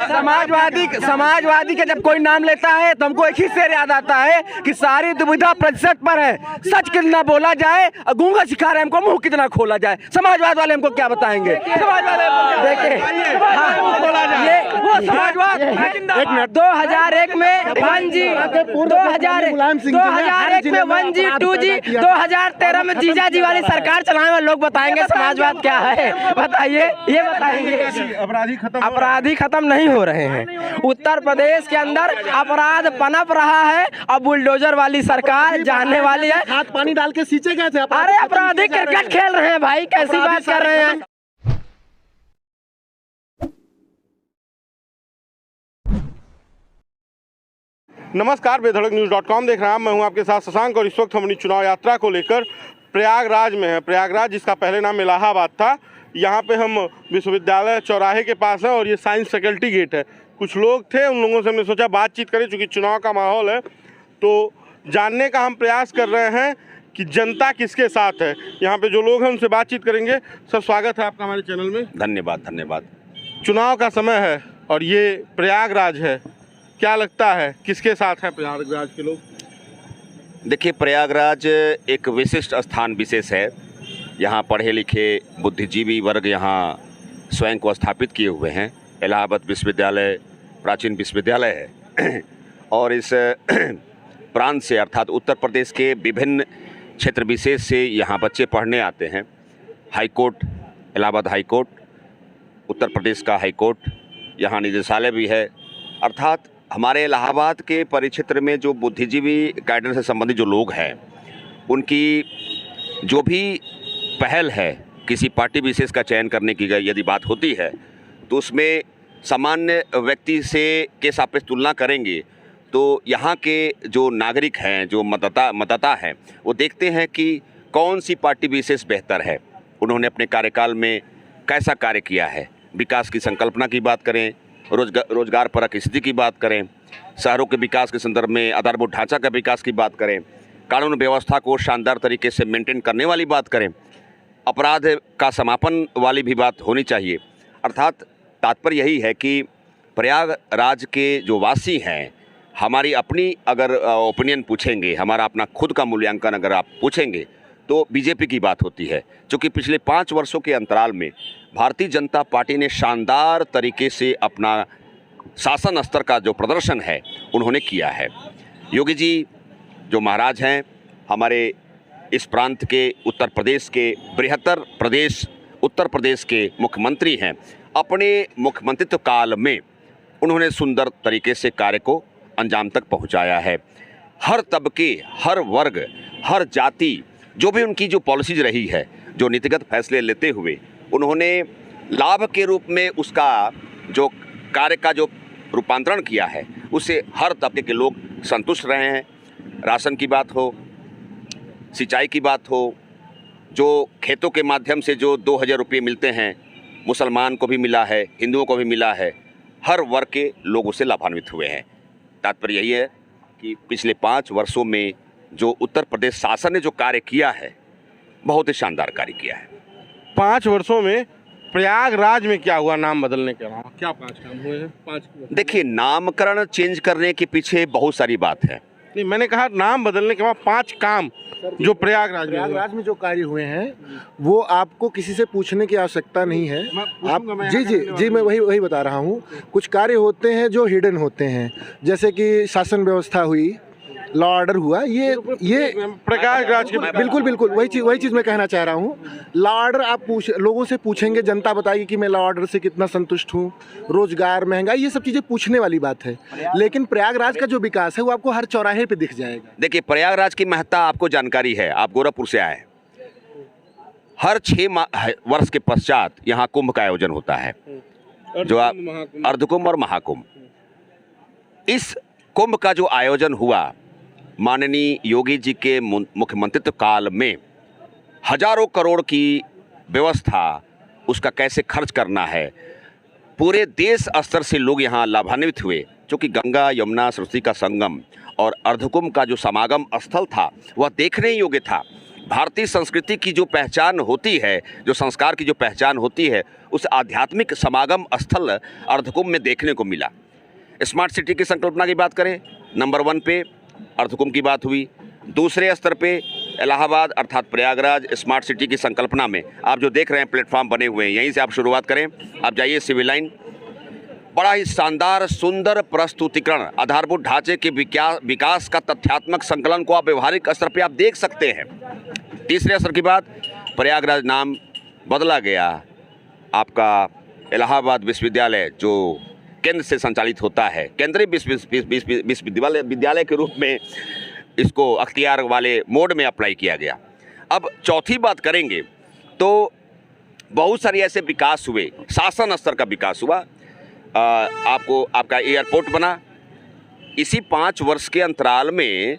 समाजवादी का जब कोई नाम लेता है तो हमको एक ही शेर याद आता है कि सारी दुविधा प्रतिशत पर है, सच कितना बोला जाए और गूंगा सिखा रहे हमको मुंह कितना खोला जाए। समाजवाद वाले हमको क्या बताएंगे? समाजवाद देखे ये वो समाजवाद 2001 में 1G, 2001 में 1G 2G, 2013 में जीजा जी वाली सरकार चलाने वाले लोग बताएंगे समाजवाद क्या है। बताइए, ये बताएंगे। अपराधी खत्म नहीं हो रहे हैं। उत्तर प्रदेश के अंदर अपराध पनप रहा है और बुलडोजर वाली सरकार जाने वाली है। हाथ पानी डाल के सींचे गए थे। अरे अपराधी क्रिकेट खेल रहे हैं भाई, कैसी बात कर रहे हैं? नमस्कार, बेधड़क न्यूज़.com देख रहे हैं। मैं हूं आपके साथ शशांक और इस वक्त हम अपनी चुनाव यात्रा को लेकर प्रयागराज में हैं। प्रयागराज जिसका पहले नाम इलाहाबाद था। यहाँ पे हम विश्वविद्यालय चौराहे के पास हैं और ये साइंस फैकल्टी गेट है। कुछ लोग थे, उन लोगों से हमने सोचा बातचीत करें, चूँकि चुनाव का माहौल है तो जानने का हम प्रयास कर रहे हैं कि जनता किसके साथ है। यहाँ पे जो लोग हैं उनसे बातचीत करेंगे। सर, स्वागत है आपका हमारे चैनल में। धन्यवाद। चुनाव का समय है और ये प्रयागराज है, क्या लगता है किसके साथ है प्रयागराज के लोग? देखिए, प्रयागराज एक विशिष्ट स्थान विशेष है। यहाँ पढ़े लिखे बुद्धिजीवी वर्ग यहाँ स्वयं को स्थापित किए हुए हैं। इलाहाबाद विश्वविद्यालय प्राचीन विश्वविद्यालय है और इस प्रांत से अर्थात उत्तर प्रदेश के विभिन्न क्षेत्र विशेष से यहाँ बच्चे पढ़ने आते हैं। हाईकोर्ट, इलाहाबाद हाईकोर्ट, उत्तर प्रदेश का हाईकोर्ट, यहाँ निदेशालय भी है। अर्थात हमारे इलाहाबाद के परिक्षेत्र में जो बुद्धिजीवी कैडर से संबंधित जो लोग हैं, उनकी जो भी पहल है किसी पार्टी विशेष का चयन करने की यदि बात होती है तो उसमें सामान्य व्यक्ति से के सापेक्ष तुलना करेंगे तो यहाँ के जो नागरिक हैं, जो मतदाता हैं, वो देखते हैं कि कौन सी पार्टी विशेष बेहतर है, उन्होंने अपने कार्यकाल में कैसा कार्य किया है। विकास की संकल्पना की बात करें, रोजगार परक स्थिति की बात करें, शहरों के विकास के संदर्भ में आधारभूत ढांचा का विकास की बात करें, कानून व्यवस्था को शानदार तरीके से मेंटेन करने वाली बात करें, अपराध का समापन वाली भी बात होनी चाहिए। अर्थात तात्पर्य यही है कि प्रयागराज के जो वासी हैं, हमारी अपनी अगर ओपिनियन पूछेंगे, हमारा अपना खुद का मूल्यांकन अगर आप पूछेंगे तो बीजेपी की बात होती है। क्योंकि पिछले 5 वर्षों के अंतराल में भारतीय जनता पार्टी ने शानदार तरीके से अपना शासन स्तर का जो प्रदर्शन है उन्होंने किया है। योगी जी जो महाराज हैं, हमारे इस प्रांत के उत्तर प्रदेश के बृहत्तर प्रदेश उत्तर प्रदेश के मुख्यमंत्री हैं। अपने मुख्यमंत्रित्व काल में उन्होंने सुंदर तरीके से कार्य को अंजाम तक पहुंचाया है। हर तबके, हर वर्ग, हर जाति, जो भी उनकी जो पॉलिसीज रही है, जो नीतिगत फैसले लेते हुए उन्होंने लाभ के रूप में उसका जो कार्य का जो रूपांतरण किया है, उससे हर तबके के लोग संतुष्ट रहे हैं। राशन की बात हो, सिंचाई की बात हो, जो खेतों के माध्यम से जो 2000 रुपये मिलते हैं, मुसलमान को भी मिला है, हिंदुओं को भी मिला है, हर वर्ग के लोग उससे लाभान्वित हुए हैं। तात्पर्य यही है कि पिछले 5 वर्षों में जो उत्तर प्रदेश शासन ने जो कार्य किया है, बहुत ही शानदार कार्य किया है। 5 वर्षों में प्रयागराज में क्या हुआ नाम बदलने के अलावा? क्या 5 काम हुए हैं? देखिए, नामकरण चेंज करने के पीछे बहुत सारी बात है। नहीं, मैंने कहा नाम बदलने के बाद 5 काम जो प्रयागराज में जो कार्य हुए हैं वो आपको किसी से पूछने की आवश्यकता नहीं है। आप जी मैं वही बता रहा हूँ। कुछ कार्य होते हैं जो हिडन होते हैं, जैसे कि शासन व्यवस्था हुई, लॉ ऑर्डर हुआ, ये प्रयागराज के बिल्कुल वही चीज़ मैं कहना चाह रहा हूँ। लॉ ऑर्डर आप लोगों से पूछेंगे, जनता बताएगी कि मैं लॉ ऑर्डर से कितना संतुष्ट हूँ, रोजगार, महंगाई, ये सब चीज़ें पूछने वाली बात है। लेकिन प्रयागराज का जो विकास है वो आपको हर चौराहे पे दिख जाएगा। देखिए, प्रयागराज की महत्ता आपको जानकारी है, आप गोरखपुर से आए। हर 6 वर्ष के पश्चात यहाँ कुंभ का आयोजन होता है, जो अर्धकुंभ और महाकुंभ। इस कुंभ का जो आयोजन हुआ माननीय योगी जी के मुख्यमंत्रित्व काल में, हजारों करोड़ की व्यवस्था, उसका कैसे खर्च करना है, पूरे देश स्तर से लोग यहाँ लाभान्वित हुए। क्योंकि गंगा यमुना सरस्वती का संगम और अर्धकुंभ का जो समागम स्थल था वह देखने योग्य था। भारतीय संस्कृति की जो पहचान होती है, जो संस्कार की जो पहचान होती है, उस आध्यात्मिक समागम स्थल अर्धकुंभ में देखने को मिला। स्मार्ट सिटी की संकल्पना की बात करें, नंबर 1 पे अर्धकुंभ की बात हुई। दूसरे स्तर पे इलाहाबाद अर्थात प्रयागराज स्मार्ट सिटी की संकल्पना में आप जो देख रहे हैं प्लेटफॉर्म बने हुए हैं, यहीं से आप शुरुआत करें। आप जाइए सिविल लाइन, बड़ा ही शानदार सुंदर प्रस्तुतिकरण, आधारभूत ढांचे के विकास का तथ्यात्मक संकलन को आप व्यवहारिक स्तर पे आप देख सकते हैं। तीसरे स्तर की बात, प्रयागराज नाम बदला गया, आपका इलाहाबाद विश्वविद्यालय जो केंद्र से संचालित होता है, केंद्रीय विश्वविद्यालय के रूप में इसको अख्तियार वाले मोड में अप्लाई किया गया। अब चौथी बात करेंगे तो बहुत सारे ऐसे विकास हुए, शासन स्तर का विकास हुआ। आपका एयरपोर्ट बना। इसी 5 वर्ष के अंतराल में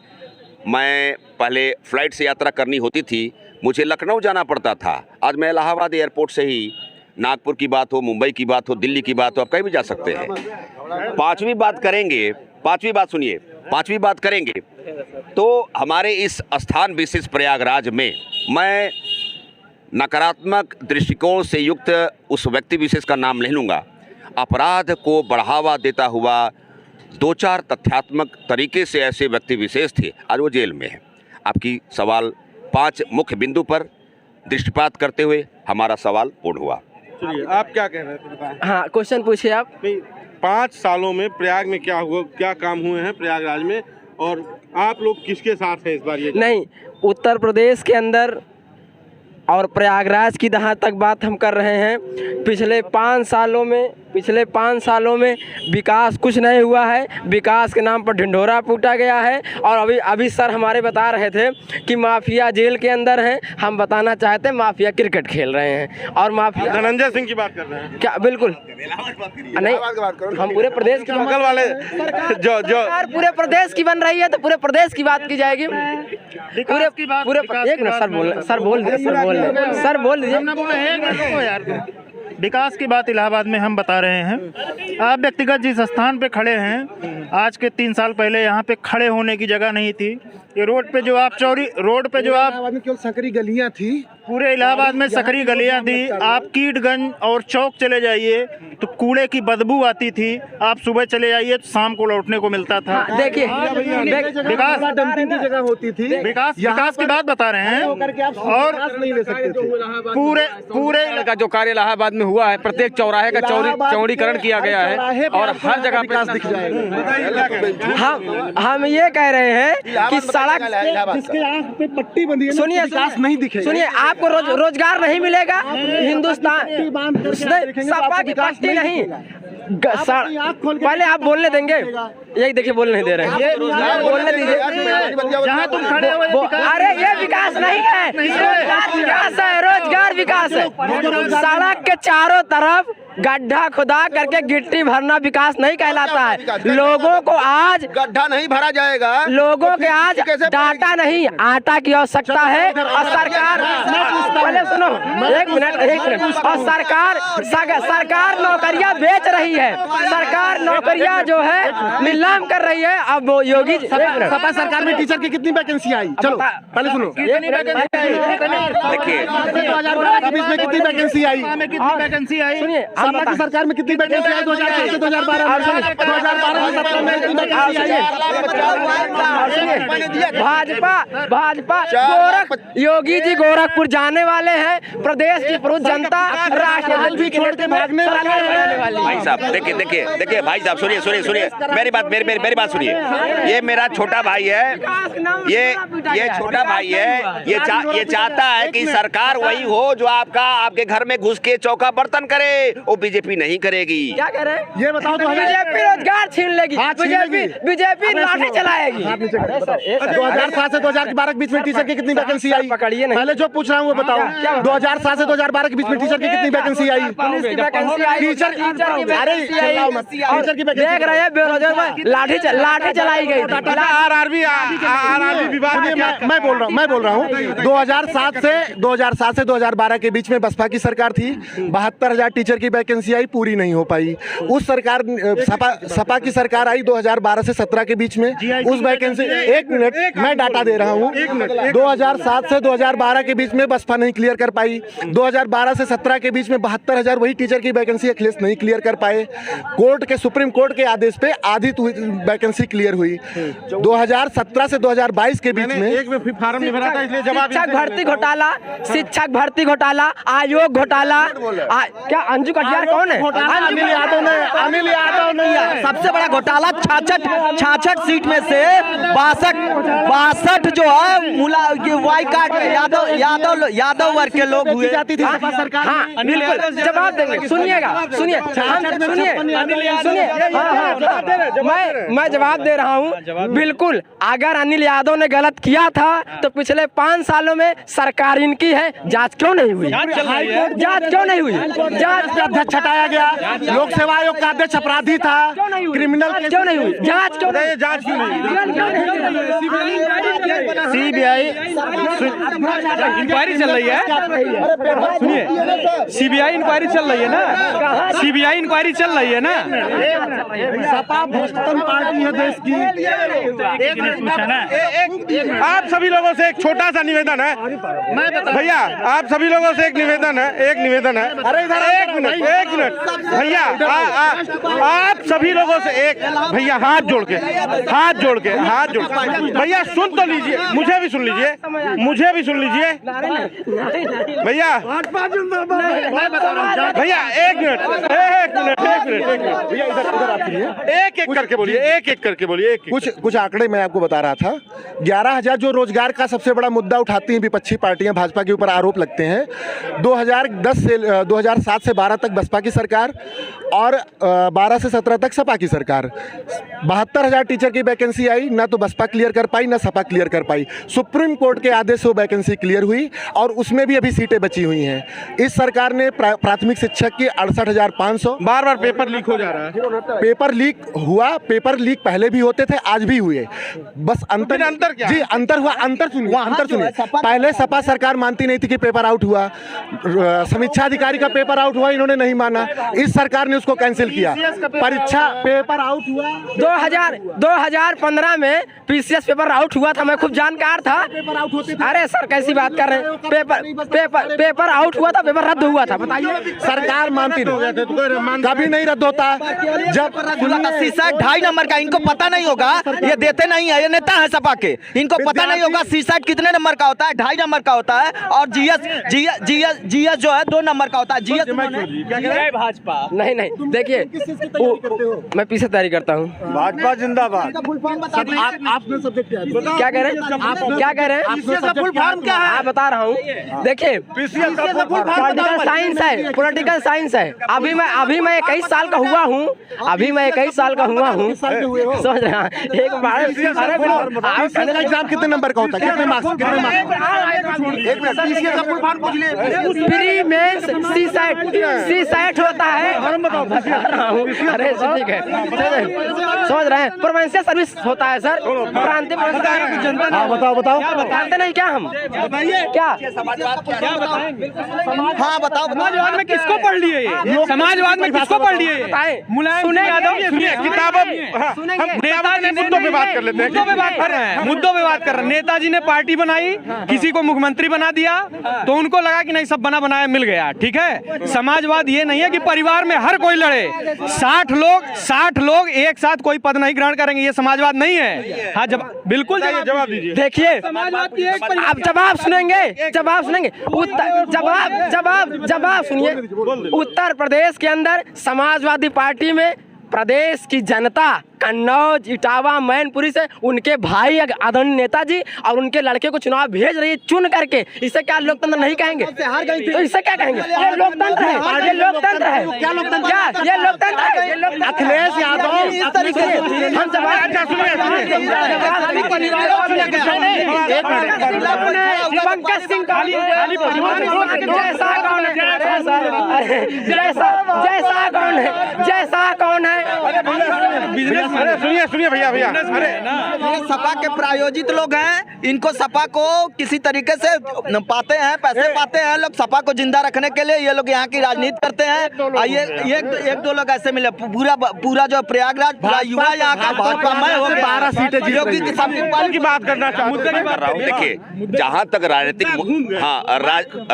मैं पहले फ़्लाइट से यात्रा करनी होती थी, मुझे लखनऊ जाना पड़ता था। आज मैं इलाहाबाद एयरपोर्ट से ही नागपुर की बात हो, मुंबई की बात हो, दिल्ली की बात हो, आप कहीं भी जा सकते हैं। पाँचवीं बात करेंगे तो हमारे इस स्थान विशेष प्रयागराज में मैं नकारात्मक दृष्टिकोण से युक्त उस व्यक्ति विशेष का नाम नहीं लूँगा। अपराध को बढ़ावा देता हुआ 2-4 तथ्यात्मक तरीके से ऐसे व्यक्ति विशेष थे, आज वो जेल में है। आपकी सवाल 5 मुख्य बिंदु पर दृष्टिपात करते हुए हमारा सवाल पूर्ण हुआ। आप क्या कह रहे थे? हाँ, क्वेश्चन पूछिए आप। 5 सालों में प्रयाग में क्या हुआ, क्या काम हुए हैं प्रयागराज में, और आप लोग किसके साथ हैं इस बार? ये नहीं, उत्तर प्रदेश के अंदर और प्रयागराज की जहाँ तक बात हम कर रहे हैं, पिछले 5 सालों में विकास कुछ नहीं हुआ है। विकास के नाम पर ढिंढोरा पीटा गया है। और अभी सर हमारे बता रहे थे कि माफिया जेल के अंदर हैं, हम बताना चाहते हैं माफिया क्रिकेट खेल रहे हैं। और माफिया धनंजय सिंह की बात कर रहे हैं क्या? बिल्कुल नहीं, हम पूरे प्रदेश की बगल वाले जो पूरे प्रदेश की बन रही है तो पूरे प्रदेश की बात की जाएगी। पूरे एक मिनट सर बोल दीजिए। विकास की बात इलाहाबाद में हम बता रहे हैं। आप व्यक्तिगत जिस स्थान पे खड़े हैं, आज के 3 साल पहले यहाँ पे खड़े होने की जगह नहीं थी। ये रोड पे जो आप केवल सकरी गलियाँ थी, पूरे इलाहाबाद में सकरी गलियाँ थी। आप कीटगंज और चौक चले जाइए तो कूड़े की बदबू आती थी। आप सुबह चले जाइए तो शाम को लौटने को मिलता था। देखिए, विकास डंपिंग की जगह होती थी। विकास की बात बता रहे हैं। और नहीं ले सकते थे। पूरे का जो कार्य इलाहाबाद में हुआ है, प्रत्येक चौराहे का चौड़ीकरण किया गया है और हर जगह विकास दिख जाएगा। हम ये कह रहे हैं कि सड़क जिसके आंख पे पट्टी बंधी है, सुनिए विकास नहीं दिखेगा। सुनिए, आपको रोजगार नहीं मिलेगा। हिंदुस्तान सपा की पट्टी नहीं, पहले आप बोलने देंगे? यही देखिए, बोलने नहीं दे रहे हैं। बोलने दीजिए। जहाँ तुम खड़े हो, अरे ये विकास नहीं है, रोजगार विकास है। सड़क के चारों तरफ गड्ढा खुदा करके गिट्टी भरना विकास नहीं कहलाता है। लोगों को आज गड्ढा नहीं भरा जाएगा, लोगों के आज डाटा नहीं आटा की आवश्यकता है। और सरकार, पहले सुनो, एक मिनट। और सरकार नौकरियां बेच रही है। सरकार नौकरियां जो है नीलाम कर रही है। अब योगी सपा सरकार में टीचर की कितनी वैकेंसी आई? चलो पहले सुनो। देखिए, 2012 में कितनी वैकेंसी आई? सुनिए, सपा की सरकार में कितनी वैकेंसी आई? 2004 से 2012 से 17 में कितनी वैकेंसी आई? भाजपा योगी जी गोरखपुर जाने वाले हैं। प्रदेश की पूरी जनता राष्ट्रवाद भी छोड़ के भागने वाली। भाई साहब देखिए भाई साहब, सुनिए मेरी बात सुनिए। ये मेरा छोटा भाई है, ये छोटा भाई है। ये चाहता है कि सरकार वही हो जो आपके घर में घुस के चौका बर्तन करे। वो बीजेपी नहीं करेगी। क्या कह रहे हैं? ये बताओ तो, बीजेपी रोजगार छीन लेगी। बीजेपी लाठी चलाएगी। 2007 से 2012 के बीच में टीचर की कितनी वैकेंसी आई? पकड़िए नहीं, पहले जो पूछ रहा हूँ वो बताओ। 2007 से 2012 के बीच में टीचर की कितनी वैकेंसी आई? देख रहे हैं बेरोजगार लाठी चलाई गई। आरआरबी विभाग। मैं बोल रहा हूँ 2007 से 2012 के बीच में बसपा की सरकार थी। 72,000 टीचर की वैकेंसी आई पूरी नहीं हो पाई। उस सरकार सपा की सरकार आई 2012 से 17 के बीच में, उस वैकेंसी, एक मिनट मैं डाटा दे रहा हूँ, 2007 से 2012 के बीच में बसपा नहीं क्लियर कर पाई। 2012 से 17 के बीच में 72,000 वही टीचर की वैकेंसी अखिलेश नहीं क्लियर कर पाए। सुप्रीम कोर्ट के आदेश पे आधी वैकेंसी क्लियर हुई। 2017 से 2022 के बीच में एक में फॉर्म नहीं भरा था, इसलिए जवाब शिक्षक भर्ती घोटाला, शिक्षक भर्ती घोटाला, आयोग घोटाला, क्या अंजू कटियार कौन है? अनिल यादव ने सबसे बड़ा घोटाला 66 सीट में से 62 जो है वाई कार्ड यादव वर्ग के लोग हुए। हाँ, बिल्कुल जवाब देंगे। सुनिएगा, सुनिए, मैं जवाब दे रहा हूँ। बिल्कुल, अगर अनिल यादव ने गलत किया था तो पिछले 5 सालों में सरकार इनकी है, जांच क्यों नहीं हुई? जांच क्यों नहीं हुई? जांच अध्यक्ष हटाया गया, लोक सेवा आयोग का अध्यक्ष अपराधी था, क्रिमिनल क्यों नहीं हुई? जांच क्यों नहीं? जांच क्यों नहीं? सीबीआई इंक्वायरी चल रही है, सुनिए, सीबीआई इंक्वायरी चल रही है ना, सीबीआई इंक्वायरी चल रही है ना। सपा भ्रष्टतम पार्टी है देश की। आप सभी लोगों से एक छोटा सा निवेदन है भैया, आप सभी लोगों से एक निवेदन है। अरे इधर एक मिनट भैया, आप सभी लोगों से एक, भैया हाथ जोड़ के भैया सुन तो लीजिए, मुझे भी सुन लीजिए भैया, एक मिनट एक करके बोलिए। कुछ आंकड़े मैं आपको बता रहा था। 11,000 जो रोजगार का सबसे बड़ा मुद्दा उठाती हैं विपक्षी पार्टियां, भाजपा के ऊपर आरोप लगते हैं। 2007 से 12 तक बसपा की सरकार और 12 से 17 तक सपा की सरकार। 72,000 टीचर की वैकेंसी आई, ना तो बसपा क्लियर कर पाई ना सपा क्लियर कर पाई। सुप्रीम कोर्ट के आदेश से वो वैकेंसी क्लियर हुई और उसमें भी अभी सीटें बची हुई हैं। इस सरकार ने प्राथमिक शिक्षक की 68,500, बार पेपर लीक हो जा रहा है। पेपर लीक हुआ, पेपर लीक पहले भी होते थे, आज भी हुए, बस अंतर क्या? जी अंतर हुआ। अंतर सुनिए, पहले सपा सरकार मानती नहीं थी कि पेपर आउट हुआ, समीक्षा अधिकारी का पेपर आउट हुआ, इन्होंने नहीं माना, इस सरकार ने उसको कैंसिल किया। परीक्षा पेपर आउट हुआ 2015 में पीसीएस पेपर आउट हुआ था, मैं खूब जानकार था। अरे सर कैसी बात कर रहे हैं? पेपर आउट हुआ था, पेपर रद्द हुआ था, बताइए। सरकार मानती नहीं, कभी नहीं रद्द होता। जब 2.5 नंबर का इनको पता नहीं होगा, ये देते नहीं है, ये नेता है सपा के, इनको पता नहीं होगा सीसैट कितने नंबर का होता है, 2.5 नंबर का होता है, और जीएस जो है 2 नंबर का होता है। जीएस भाजपा नहीं, देखिए मैं पीछे तैयारी करता हूँ। भाजपा जिंदाबाद। क्या कह रहे हैं? आप बता रहा हूँ। देखिए पॉलिटिकल साइंस है। अभी मैं 21 साल का हुआ हूँ, समझ रहे हैं? एक बार एग्जाम कितने नंबर का होता है, कितने मार्क्स? प्री मेंस सीसैट होता है। अरे ठीक है, समझ रहे हैं? प्रोविंशियल सर्विस होता है सर, प्रांतीय जनता। हाँ बताओ जानते नहीं क्या हम? क्या हाँ बताओ। समाजवाद में किसको पढ़ लिए ये? समाजवाद में किसको पढ़ लिए? मुलायम सिंह यादव किताबों नेताजी मुद्दों पे बात कर लेते हैं। मुद्दों पे बात कर रहे हैं। नेताजी ने पार्टी बनाई, किसी को मुख्यमंत्री बना दिया, तो उनको लगा कि नहीं सब बना बनाया मिल गया, ठीक है। समाजवाद ये नहीं है कि परिवार में हर कोई लड़े, 60 लोग एक साथ कोई पद नहीं ग्रहण करेंगे, ये समाजवाद नहीं है। हाँ बिल्कुल जवाब दीजिए। देखिए आप जवाब सुनेंगे, जवाब सुनिए। उत्तर प्रदेश के अंदर समाजवादी पार्टी में प्रदेश की जनता कन्नौज, इटावा, मैनपुरी से उनके भाई आदरणीय नेताजी और उनके लड़के को चुनाव भेज रही है चुन करके। इसे क्या लोकतंत्र नहीं कहेंगे? तो इसे क्या कहेंगे? ये लोकतंत्र है, ये लोकतंत्र है। क्या लोकतंत्र? क्या ये लोकतंत्र है? अखिलेश यादव हम पंकज सिंह जैसा कौन है? बिजनेस अरे सुनिए भैया अरे ये सपा के प्रायोजित लोग हैं, इनको सपा को किसी तरीके से पाते हैं, पैसे पाते हैं लोग सपा को जिंदा रखने के लिए। ये लोग यहाँ की राजनीति करते हैं। आइए एक दो लोग ऐसे मिले, पूरा जो प्रयागराज पूरा युवा यहाँ का भाजपा में हो गया 12 सीटें जीत रही है। की बात करना चाहता हूँ। देखिए, जहाँ तक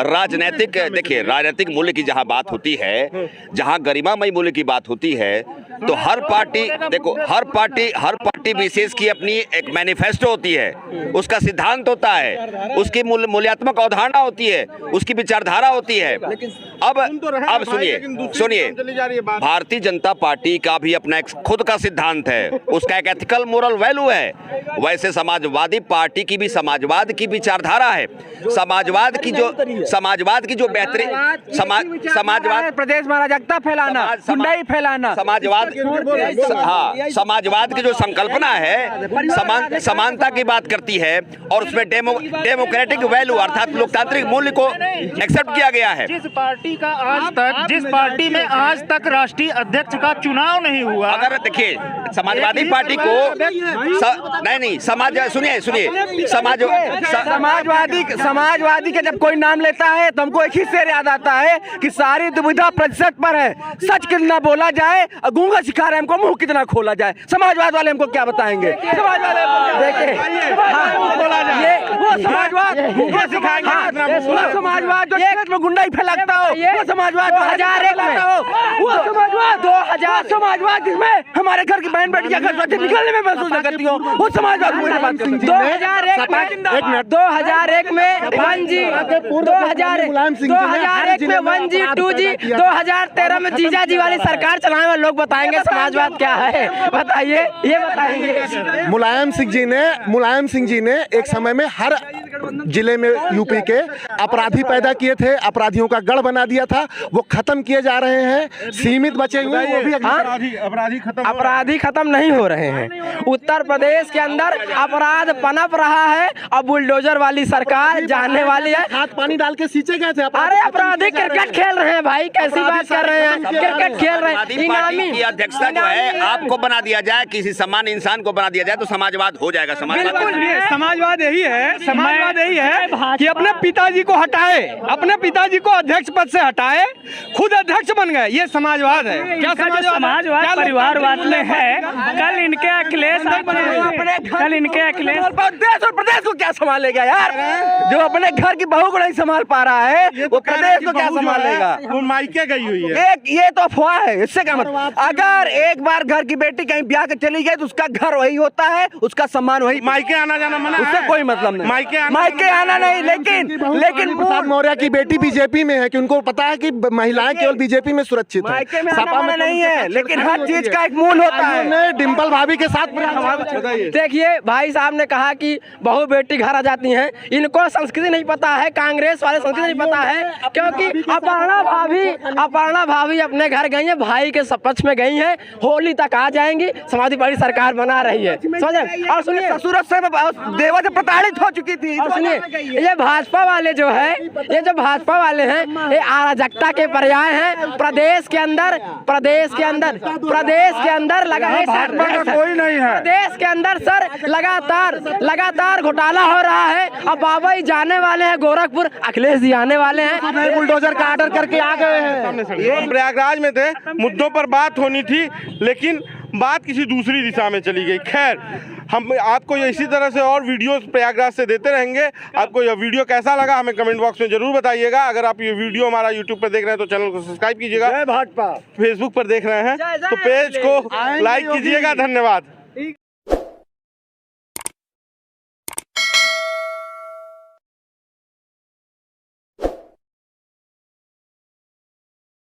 राजनीतिक देखिए राजनीतिक मूल्य की जहाँ बात होती है, जहाँ गरिमामय मूल्य की बात होती है, तो हर पार्टी देखो, हर पार्टी विशेष की अपनी एक मैनिफेस्टो होती है, उसका सिद्धांत होता है, उसकी मूल्यात्मक अवधारणा होती है, उसकी विचारधारा होती है। अब सुनिए भारतीय जनता पार्टी का भी अपना एक खुद का सिद्धांत है, उसका एक एथिकल मोरल वैल्यू है। वैसे समाजवादी पार्टी की भी समाजवाद की विचारधारा है। समाजवाद की जो बेहतरीन समाजवाद प्रदेश में अराजकता फैलाना, गुंडाई फैलाना, समाजवाद की जो संकल्पना है समानता की बात करती है, और उसमें डेमोक्रेटिक वैल्यू अर्थात लोकतांत्रिक मूल्य को एक्सेप्ट किया गया है। जिस पार्टी में आज तक राष्ट्रीय अध्यक्ष का चुनाव नहीं हुआ, अगर देखिए समाजवादी पार्टी को सुनिए समाजवादी का जब कोई नाम लेता है तो हमको एक ही शेर याद आता है कि सारी दुविधा प्रतिशत पर है, सच कितना बोला जाए और गूंगा सिखा रहे हमको मुंह कितना खोला जाए। समाजवाद वाले हमको क्या बताएंगे? समाज वाले वो समाजवाद जो क्षेत्र में गुंडाई फैलाता हो, वो समाजवाद 2001 में वो समाजवाद जिसमें हमारे घर की बहन बेटियां घर से निकलने में महसूस न करती हो, वो समाजवाद की बात करते हैं। 2001 में 1G, 2001 में 1G 2G, 2013 में जीजा जी वाली सरकार चलाने वाले लोग बताएंगे समाजवाद क्या है। बताइए, ये बताएंगे। मुलायम सिंह जी ने एक समय में हर जिले में यूपी के अपराधी पैदा किए थे, अपराधियों का गढ़ बना दिया था, वो खत्म किए जा रहे हैं। सीमित बचे हुए वो भी अपराधी खत्म नहीं हो रहे हैं। उत्तर प्रदेश के अंदर अपराध पनप रहा है। अब बुलडोजर वाली सरकार जाने वाली है। हाथ पानी डाल के सींचे गए थे। अरे अपराधी क्रिकेट खेल रहे हैं भाई, कैसी बात कर रहे हैं? क्रिकेट खेल रहे हैं। इनामी की अध्यक्षता जो है आपको बना दिया जाए, किसी सामान्य इंसान को बना दिया जाए तो समाजवाद हो जाएगा। समाजवाद यही है कि अपने पिताजी को हटाए, अपने पिताजी को अध्यक्ष पद से हटाए, खुद अध्यक्ष बन गए। ये समाजवाद है। क्या समाजवाद परिवारवाद में है? कल इनके अखिलेश देश और प्रदेश को क्या संभालेगा यार? जो अपने घर की बहू को नहीं संभाल पा रहा है, वो प्रदेश को क्या संभालेगा? वो मायके गई हुई है। ये तो अफवाह है, इससे क्या मतलब? अगर एक बार घर की बेटी कहीं ब्याह के चली गई तो उसका घर वही होता है, उसका सम्मान वही। मायके आना जाना मना है? उससे कोई मतलब नहीं। मायके आना नहीं, लेकिन प्रसाद मौर्य की बेटी बीजेपी में है कि उनको पता है कि महिलाएं केवल बीजेपी में सुरक्षित है। मायके में सपा में नहीं है, लेकिन हर चीज का एक मूल होता है। डिम्पल भाभी के साथ देखिए, भाई साहब ने कहा कि बहू बेटी घर आ जाती हैं। इनको संस्कृति नहीं पता है, कांग्रेस वाले संस्कृति नहीं पता है, क्योंकि अपर्णा भाभी अपने घर गई है, भाई के पक्ष में गई है। होली तक आ जाएंगी, समाजवादी पार्टी सरकार बना रही है। समझे? और सुनिए, ससुर से देवा से प्रताड़ित हो चुकी थी। और सुनिए, ये भाजपा वाले जो है, ये जो भाजपा वाले हैं, ये अराजकता के पर्याय हैं। प्रदेश के अंदर कोई नहीं है। प्रदेश के अंदर सर लगातार घोटाला हो रहा है। अब बाबा जी जाने वाले हैं गोरखपुर, अखिलेश जी आने वाले हैं, बुलडोजर का ऑर्डर करके आ गए हैं। ये प्रयागराज में थे, मुद्दों पर बात होनी थी, लेकिन बात किसी दूसरी दिशा में चली गई। खैर, हम आपको इसी तरह से और वीडियोस प्रयागराज से देते रहेंगे। आपको यह वीडियो कैसा लगा हमें कमेंट बॉक्स में जरूर बताइएगा। अगर आप ये वीडियो हमारा यूट्यूब पर देख रहे हैं तो चैनल को सब्सक्राइब कीजिएगा। फेसबुक पर देख रहे हैं तो पेज को लाइक कीजिएगा। धन्यवाद।